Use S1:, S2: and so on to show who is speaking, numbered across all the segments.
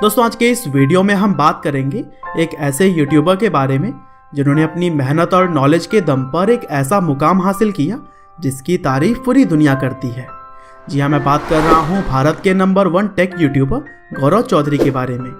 S1: दोस्तों आज के इस वीडियो में हम बात करेंगे एक ऐसे यूट्यूबर के बारे में जिन्होंने अपनी मेहनत और नॉलेज के दम पर एक ऐसा मुकाम हासिल किया जिसकी तारीफ पूरी दुनिया करती है। जी हाँ, मैं बात कर रहा हूँ भारत के नंबर 1 टेक यूट्यूबर गौरव चौधरी के बारे में,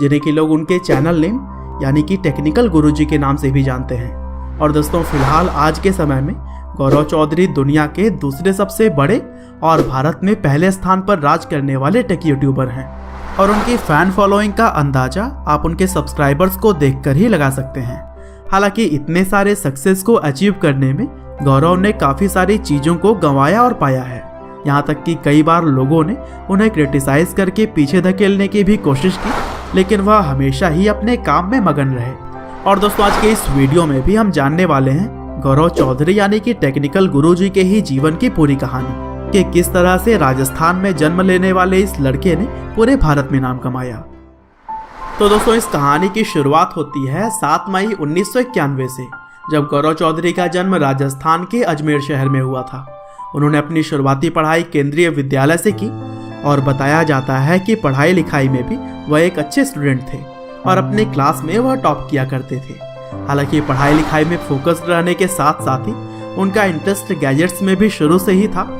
S1: जिन्हें कि लोग उनके चैनल नेम यानी कि टेक्निकल गुरुजी के नाम से भी जानते हैं। और दोस्तों फिलहाल आज के समय में गौरव चौधरी दुनिया के दूसरे सबसे बड़े और भारत में पहले स्थान पर राज करने वाले टेक यूट्यूबर हैं। और उनकी फैन फॉलोइंग का अंदाजा आप उनके सब्सक्राइबर्स को देखकर ही लगा सकते हैं। हालांकि इतने सारे सक्सेस को अचीव करने में गौरव ने काफ़ी सारी चीज़ों को गंवाया और पाया है। यहाँ तक कि कई बार लोगों ने उन्हें क्रिटिसाइज करके पीछे धकेलने की भी कोशिश की, लेकिन वह हमेशा ही अपने काम में मगन रहे। और दोस्तों आज के इस वीडियो में भी हम जानने वाले हैं गौरव चौधरी यानी कि टेक्निकल गुरुजी के ही जीवन की पूरी कहानी कि किस तरह से राजस्थान में जन्म लेने वाले इस लड़के ने पूरे भारत में नाम कमाया। तो दोस्तों इस कहानी की शुरुआत होती है 7 मई 1991 से, जब गौरव चौधरी का जन्म राजस्थान के अजमेर शहर में हुआ था। उन्होंने अपनी शुरुआती पढ़ाई केंद्रीय विद्यालय से की और बताया जाता है कि पढ़ाई लिखाई में भी वह एक अच्छे स्टूडेंट थे और अपनी क्लास में वह टॉप किया करते थे। हालांकि पढ़ाई लिखाई में फोकस्ड रहने के साथ साथ ही उनका इंटरेस्ट गैजेट्स में भी शुरू से ही था।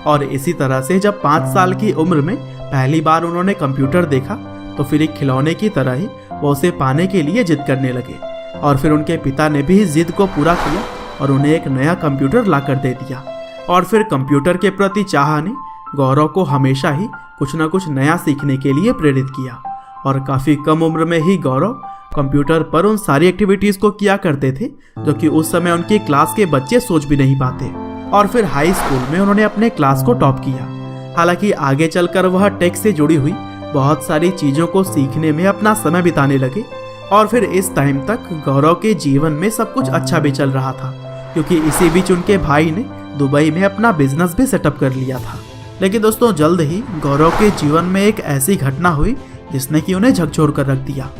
S1: और इसी तरह से जब 5 साल की उम्र में पहली बार उन्होंने कंप्यूटर देखा तो फिर एक खिलौने की तरह ही वो उसे पाने के लिए जिद करने लगे। और फिर उनके पिता ने भी जिद को पूरा किया और उन्हें एक नया कंप्यूटर ला कर दे दिया। और फिर कंप्यूटर के प्रति चाह ने गौरव को हमेशा ही कुछ न कुछ नया सीखने के लिए प्रेरित किया। और काफ़ी कम उम्र में ही गौरव कंप्यूटर पर उन सारी एक्टिविटीज़ को किया करते थे जो कि उस समय उनकी क्लास के बच्चे सोच भी नहीं पाते। और फिर हाई स्कूल में उन्होंने अपने क्लास को टॉप किया। हालांकि आगे चलकर वह टेक से जुड़ी हुई बहुत सारी चीज़ों को सीखने में अपना समय बिताने लगे। और फिर इस टाइम तक गौरव के जीवन में सब कुछ अच्छा भी चल रहा था, क्योंकि इसी बीच उनके भाई ने दुबई में अपना बिजनेस भी सेटअप कर लिया था। लेकिन दोस्तों जल्द ही गौरव के जीवन में एक ऐसी घटना हुई जिसने कि उन्हें झकझोर कर रख दिया।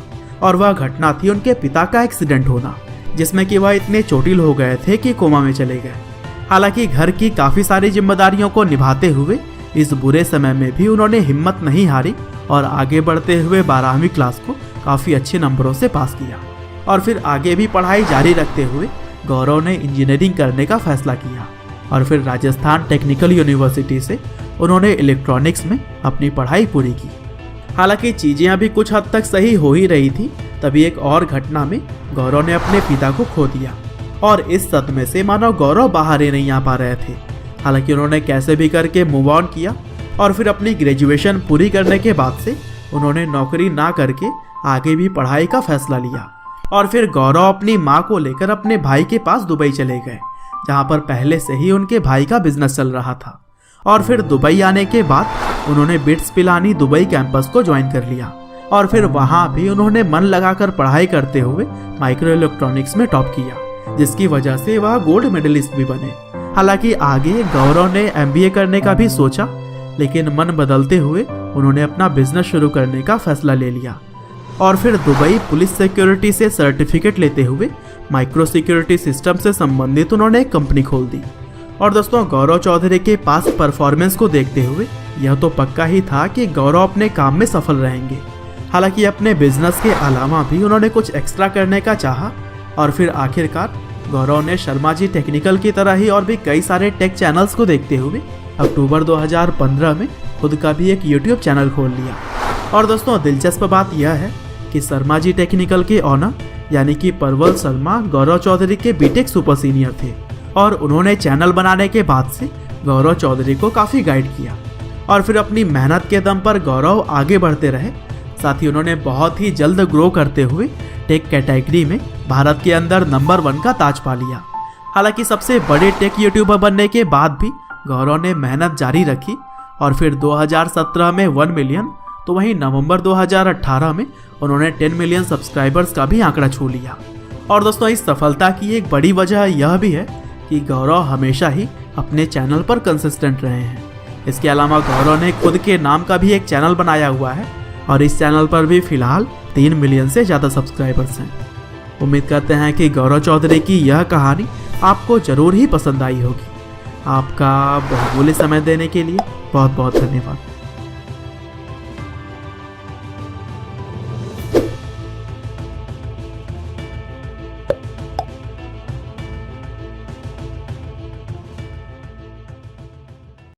S1: और वह घटना थी उनके पिता का एक्सीडेंट होना, जिसमें कि वह इतने चोटिल हो गए थे कि कोमा में चले गए। हालांकि घर की काफ़ी सारी जिम्मेदारियों को निभाते हुए इस बुरे समय में भी उन्होंने हिम्मत नहीं हारी और आगे बढ़ते हुए 12वीं क्लास को काफ़ी अच्छे नंबरों से पास किया। और फिर आगे भी पढ़ाई जारी रखते हुए गौरव ने इंजीनियरिंग करने का फैसला किया। और फिर राजस्थान टेक्निकल यूनिवर्सिटी से उन्होंने इलेक्ट्रॉनिक्स में अपनी पढ़ाई पूरी की। हालांकि चीज़ें अभी कुछ हद तक सही हो ही रही थी, तभी एक और घटना में गौरव ने अपने पिता को खो दिया। और इस सदमे से मानो गौरव बाहर ही नहीं आ पा रहे थे। हालांकि उन्होंने कैसे भी करके मूव ऑन किया और फिर अपनी ग्रेजुएशन पूरी करने के बाद से उन्होंने नौकरी ना करके आगे भी पढ़ाई का फैसला लिया। और फिर गौरव अपनी माँ को लेकर अपने भाई के पास दुबई चले गए, जहाँ पर पहले से ही उनके भाई का बिजनेस चल रहा था। और फिर दुबई आने के बाद उन्होंने बिट्स पिलानी दुबई कैंपस को ज्वाइन कर लिया। और फिर वहाँ भी उन्होंने मन लगाकर पढ़ाई करते हुए माइक्रो इलेक्ट्रॉनिक्स में टॉप किया, जिसकी वजह से वह गोल्ड मेडलिस्ट भी बने। हालांकि आगे गौरव ने MBA करने का भी सोचा, लेकिन मन बदलते हुए उन्होंने अपना बिजनेस शुरू करने का फैसला ले लिया। और फिर दुबई पुलिस सिक्योरिटी से सर्टिफिकेट लेते हुए माइक्रो सिक्योरिटी सिस्टम से संबंधित उन्होंने एक कंपनी खोल दी। और दोस्तों गौरव चौधरी के पास परफॉर्मेंस को देखते हुए यह तो पक्का ही था कि गौरव अपने काम में सफल रहेंगे। हालांकि अपने बिजनेस के अलावा भी उन्होंने कुछ एक्स्ट्रा करने का चाहा। और फिर आखिरकार गौरव ने शर्मा जी टेक्निकल की तरह ही और भी कई सारे टेक चैनल्स को देखते हुए अक्टूबर 2015 में खुद का भी एक YouTube चैनल खोल लिया। और दोस्तों दिलचस्प बात यह है कि शर्मा जी टेक्निकल के ऑनर यानी कि परवल शर्मा गौरव चौधरी के बीटेक सुपर सीनियर थे। और उन्होंने चैनल बनाने के बाद से गौरव चौधरी को काफ़ी गाइड किया। और फिर अपनी मेहनत के दम पर गौरव आगे बढ़ते रहे। साथ ही उन्होंने बहुत ही जल्द ग्रो करते हुए टेक कैटेगरी में भारत के अंदर नंबर 1 का ताज पा लिया। हालांकि सबसे बड़े टेक यूट्यूबर बनने के बाद भी गौरव ने मेहनत जारी रखी। और फिर 2017 में 1 मिलियन, तो वहीं नवंबर 2018 में उन्होंने 10 मिलियन सब्सक्राइबर्स का भी आंकड़ा छू लिया। और दोस्तों इस सफलता की एक बड़ी वजह यह भी है कि गौरव हमेशा ही अपने चैनल पर कंसिस्टेंट रहे हैं। इसके अलावा गौरव ने खुद के नाम का भी एक चैनल बनाया हुआ है और इस चैनल पर भी फिलहाल 3 मिलियन से ज़्यादा सब्सक्राइबर्स हैं। उम्मीद करते हैं कि गौरव चौधरी की यह कहानी आपको ज़रूर ही पसंद आई होगी। आपका बहुमूल्य समय देने के लिए बहुत बहुत धन्यवाद।